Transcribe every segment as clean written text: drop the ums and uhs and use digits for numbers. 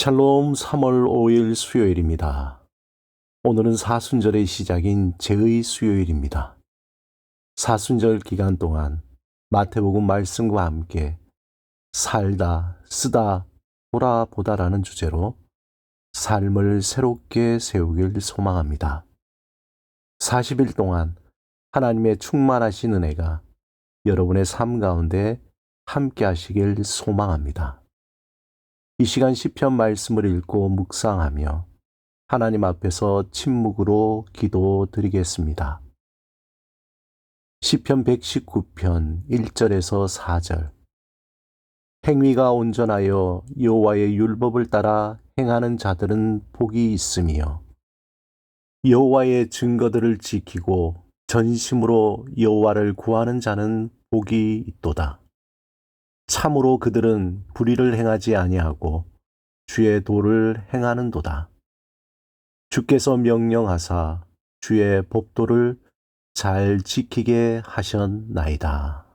샬롬 3월 5일 수요일입니다. 오늘은 사순절의 시작인 제의 수요일입니다. 사순절 기간 동안 마태복음 말씀과 함께 살다, 쓰다, 돌아보다라는 주제로 삶을 새롭게 세우길 소망합니다. 40일 동안 하나님의 충만하신 은혜가 여러분의 삶 가운데 함께 하시길 소망합니다. 이 시간 시편 말씀을 읽고 묵상하며 하나님 앞에서 침묵으로 기도드리겠습니다. 시편 119편 1절에서 4절. 행위가 온전하여 여호와의 율법을 따라 행하는 자들은 복이 있으며 여호와의 증거들을 지키고 전심으로 여호와를 구하는 자는 복이 있도다. 참으로 그들은 불의를 행하지 아니하고 주의 도를 행하는도다. 주께서 명령하사 주의 법도를 잘 지키게 하셨나이다.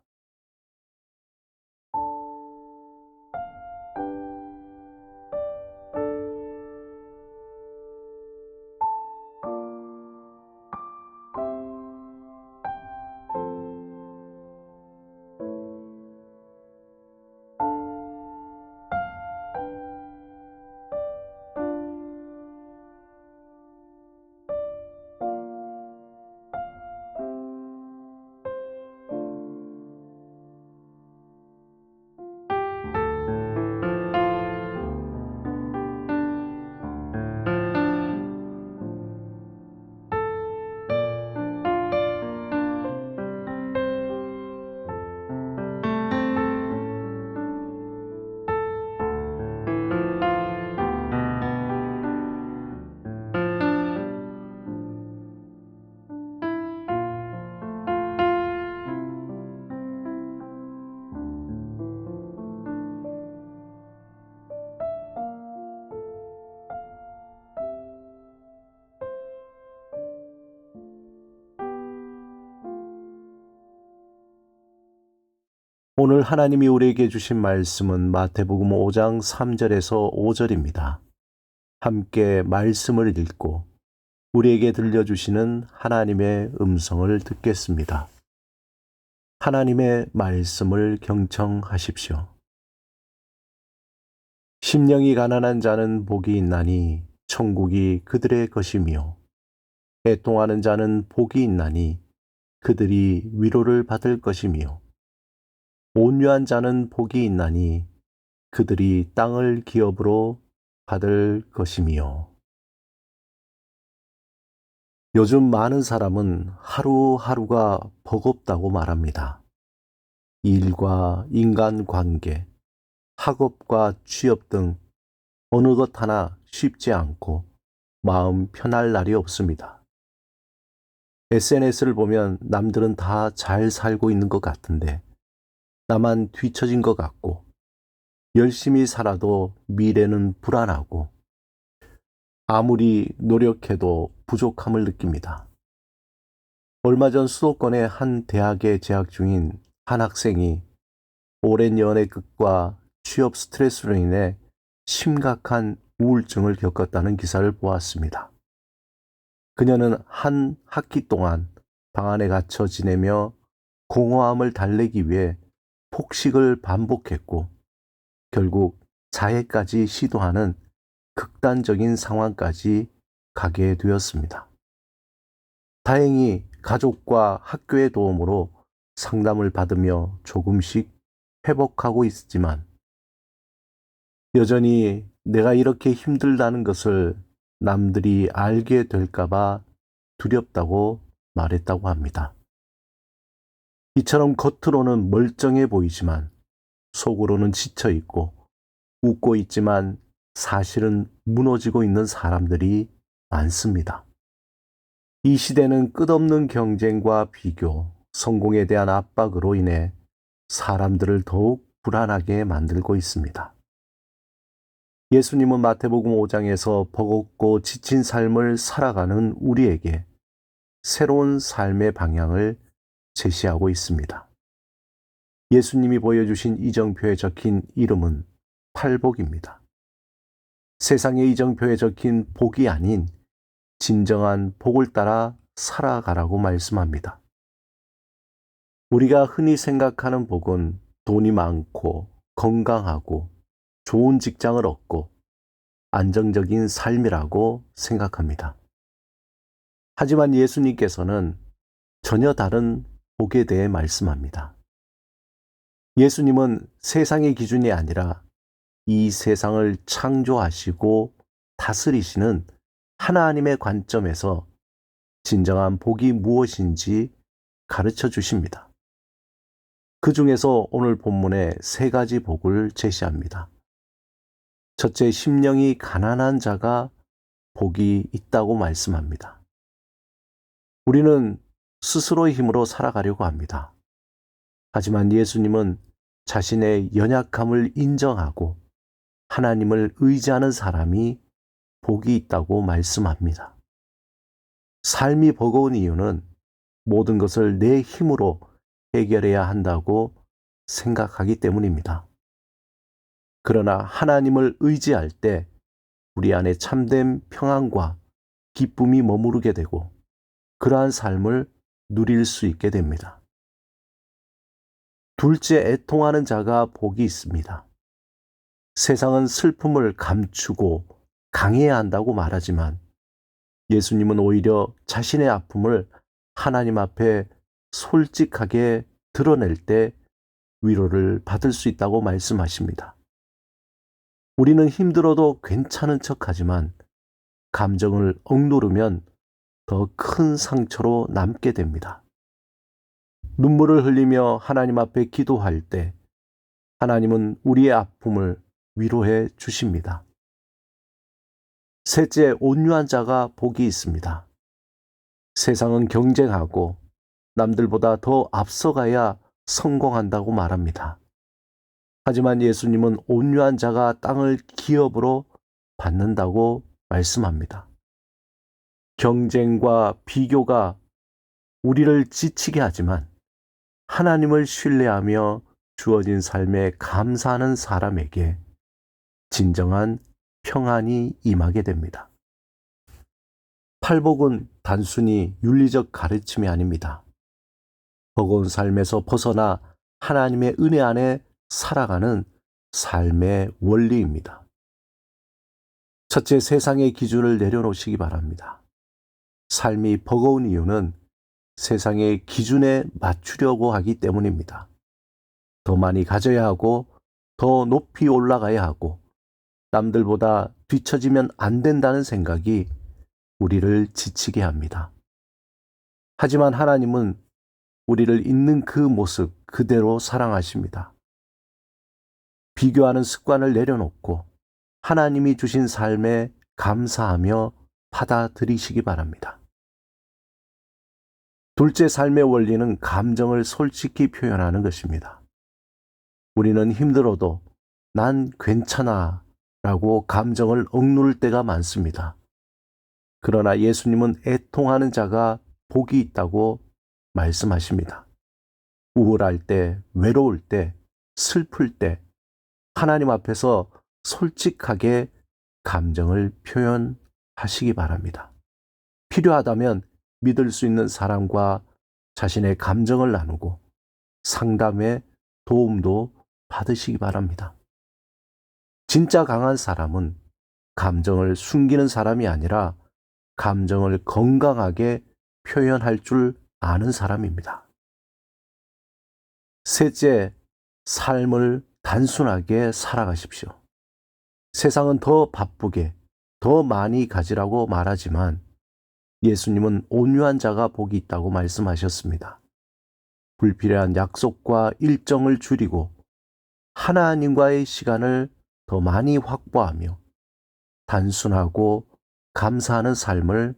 오늘 하나님이 우리에게 주신 말씀은 마태복음 5장 3절에서 5절입니다. 함께 말씀을 읽고 우리에게 들려주시는 하나님의 음성을 듣겠습니다. 하나님의 말씀을 경청하십시오. 심령이 가난한 자는 복이 있나니 천국이 그들의 것이며 애통하는 자는 복이 있나니 그들이 위로를 받을 것이며 온유한 자는 복이 있나니 그들이 땅을 기업으로 받을 것이며. 요즘 많은 사람은 하루하루가 버겁다고 말합니다. 일과 인간관계, 학업과 취업 등 어느 것 하나 쉽지 않고 마음 편할 날이 없습니다. SNS를 보면 남들은 다 잘 살고 있는 것 같은데 나만 뒤처진 것 같고 열심히 살아도 미래는 불안하고 아무리 노력해도 부족함을 느낍니다. 얼마 전 수도권의 한 대학에 재학 중인 한 학생이 오랜 연애 끝과 취업 스트레스로 인해 심각한 우울증을 겪었다는 기사를 보았습니다. 그녀는 한 학기 동안 방 안에 갇혀 지내며 공허함을 달래기 위해 폭식을 반복했고 결국 자해까지 시도하는 극단적인 상황까지 가게 되었습니다. 다행히 가족과 학교의 도움으로 상담을 받으며 조금씩 회복하고 있지만 여전히 내가 이렇게 힘들다는 것을 남들이 알게 될까봐 두렵다고 말했다고 합니다. 이처럼 겉으로는 멀쩡해 보이지만 속으로는 지쳐 있고 웃고 있지만 사실은 무너지고 있는 사람들이 많습니다. 이 시대는 끝없는 경쟁과 비교, 성공에 대한 압박으로 인해 사람들을 더욱 불안하게 만들고 있습니다. 예수님은 마태복음 5장에서 버겁고 지친 삶을 살아가는 우리에게 새로운 삶의 방향을 제시하고 있습니다. 예수님이 보여주신 이정표에 적힌 이름은 팔복입니다. 세상의 이정표에 적힌 복이 아닌 진정한 복을 따라 살아가라고 말씀합니다. 우리가 흔히 생각하는 복은 돈이 많고 건강하고 좋은 직장을 얻고 안정적인 삶이라고 생각합니다. 하지만 예수님께서는 전혀 다른 복에 대해 말씀합니다. 예수님은 세상의 기준이 아니라 이 세상을 창조하시고 다스리시는 하나님의 관점에서 진정한 복이 무엇인지 가르쳐 주십니다. 그 중에서 오늘 본문에 세 가지 복을 제시합니다. 첫째, 심령이 가난한 자가 복이 있다고 말씀합니다. 우리는 스스로의 힘으로 살아가려고 합니다. 하지만 예수님은 자신의 연약함을 인정하고 하나님을 의지하는 사람이 복이 있다고 말씀합니다. 삶이 버거운 이유는 모든 것을 내 힘으로 해결해야 한다고 생각하기 때문입니다. 그러나 하나님을 의지할 때 우리 안에 참된 평안과 기쁨이 머무르게 되고 그러한 삶을 누릴 수 있게 됩니다. 둘째, 애통하는 자가 복이 있습니다. 세상은 슬픔을 감추고 강해야 한다고 말하지만 예수님은 오히려 자신의 아픔을 하나님 앞에 솔직하게 드러낼 때 위로를 받을 수 있다고 말씀하십니다. 우리는 힘들어도 괜찮은 척하지만 감정을 억누르면 더 큰 상처로 남게 됩니다. 눈물을 흘리며 하나님 앞에 기도할 때 하나님은 우리의 아픔을 위로해 주십니다. 셋째, 온유한 자가 복이 있습니다. 세상은 경쟁하고 남들보다 더 앞서가야 성공한다고 말합니다. 하지만 예수님은 온유한 자가 땅을 기업으로 받는다고 말씀합니다. 경쟁과 비교가 우리를 지치게 하지만 하나님을 신뢰하며 주어진 삶에 감사하는 사람에게 진정한 평안이 임하게 됩니다. 팔복은 단순히 윤리적 가르침이 아닙니다. 버거운 삶에서 벗어나 하나님의 은혜 안에 살아가는 삶의 원리입니다. 첫째, 세상의 기준을 내려놓으시기 바랍니다. 삶이 버거운 이유는 세상의 기준에 맞추려고 하기 때문입니다. 더 많이 가져야 하고 더 높이 올라가야 하고 남들보다 뒤처지면 안 된다는 생각이 우리를 지치게 합니다. 하지만 하나님은 우리를 있는 그 모습 그대로 사랑하십니다. 비교하는 습관을 내려놓고 하나님이 주신 삶에 감사하며 받아들이시기 바랍니다. 둘째, 삶의 원리는 감정을 솔직히 표현하는 것입니다. 우리는 힘들어도 난 괜찮아 라고 감정을 억누를 때가 많습니다. 그러나 예수님은 애통하는 자가 복이 있다고 말씀하십니다. 우울할 때, 외로울 때, 슬플 때 하나님 앞에서 솔직하게 감정을 표현하시기 바랍니다. 필요하다면 믿을 수 있는 사람과 자신의 감정을 나누고 상담에 도움도 받으시기 바랍니다. 진짜 강한 사람은 감정을 숨기는 사람이 아니라 감정을 건강하게 표현할 줄 아는 사람입니다. 셋째, 삶을 단순하게 살아가십시오. 세상은 더 바쁘게, 더 많이 가지라고 말하지만 예수님은 온유한 자가 복이 있다고 말씀하셨습니다. 불필요한 약속과 일정을 줄이고 하나님과의 시간을 더 많이 확보하며 단순하고 감사하는 삶을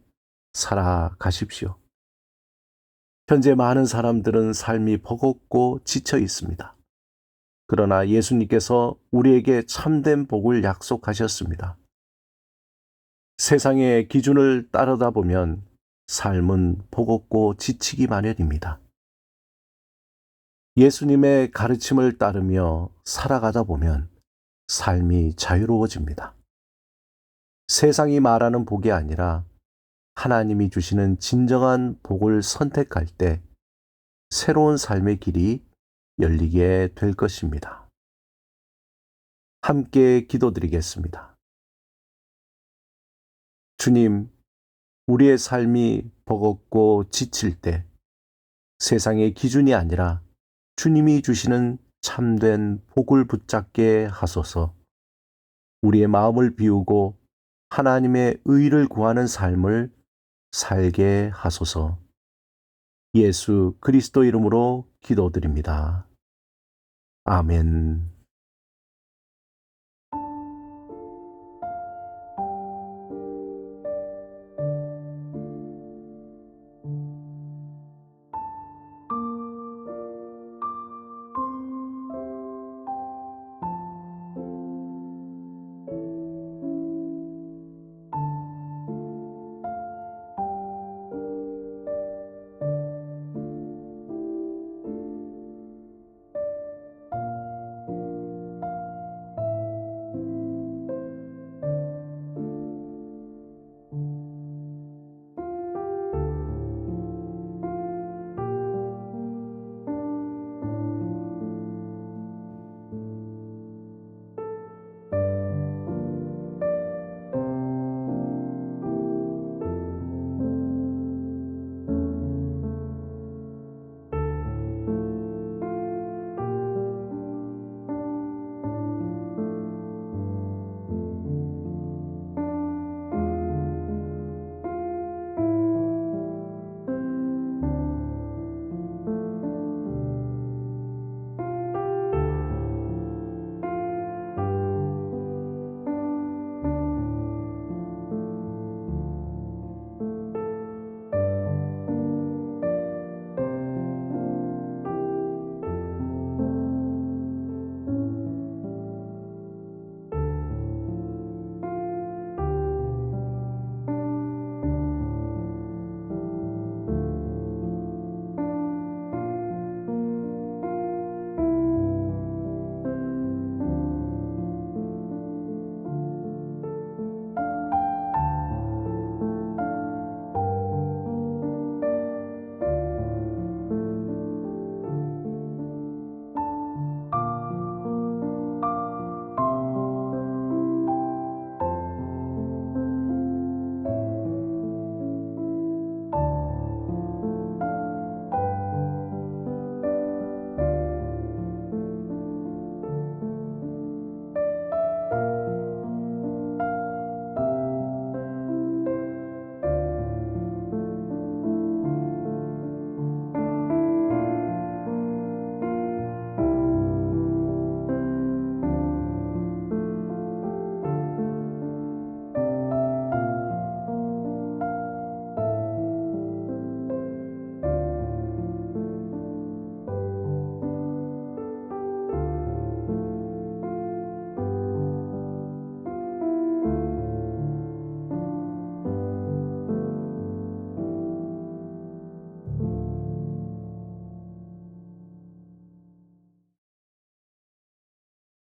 살아가십시오. 현재 많은 사람들은 삶이 버겁고 지쳐 있습니다. 그러나 예수님께서 우리에게 참된 복을 약속하셨습니다. 세상의 기준을 따르다 보면 삶은 버겁고 지치기 마련입니다. 예수님의 가르침을 따르며 살아가다 보면 삶이 자유로워집니다. 세상이 말하는 복이 아니라 하나님이 주시는 진정한 복을 선택할 때 새로운 삶의 길이 열리게 될 것입니다. 함께 기도드리겠습니다. 주님, 우리의 삶이 버겁고 지칠 때 세상의 기준이 아니라 주님이 주시는 참된 복을 붙잡게 하소서. 우리의 마음을 비우고 하나님의 의를 구하는 삶을 살게 하소서. 예수 그리스도 이름으로 기도드립니다. 아멘.